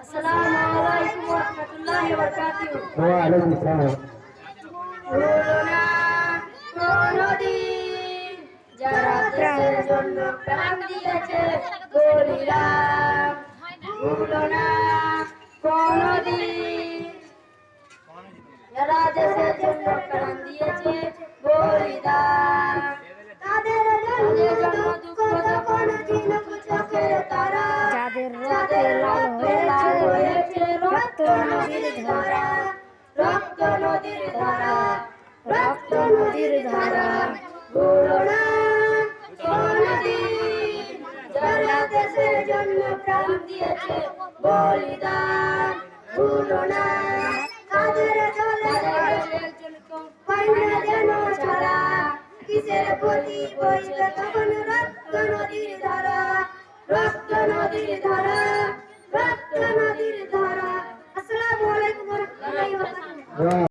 আসসালামু আলাইকুম ওয়া রাহমাতুল্লাহি ওয়া বারাকাতুহু। ওয়া আলাইকুম আসসালাম। ভুলো না কোনদিন যারা দেশের জন্য প্রাণ দিয়েছে বলিরাম। ভুলো না কোনদিন যারা দেশের জন্য প্রাণ দিয়েছে বলিদান। তাদের জন্য দুঃখ যখন ঝিনুক চোখের তারা, যাদের যাদের রক্তে লাল হয়েছে রক্ত নদীর ধারা, রক্ত নদীর ধারা, রক্ত নদীর ধারা। ভুলো না কোনদিন যারা দেশের জন্য প্রাণ দিয়েছে বলিদান। ভুলো না তাদের চলে হয় না যেন ছাড়া, কিসের প্রতি বইবে তখন রক্ত নদীর ধারা, রক্ত নদীর ধারা, রক্ত নদীর ধারা। আসসালামু আলাইকুম ওয়া রাহমাতুল্লাহি ওয়া বারাকাতুহু।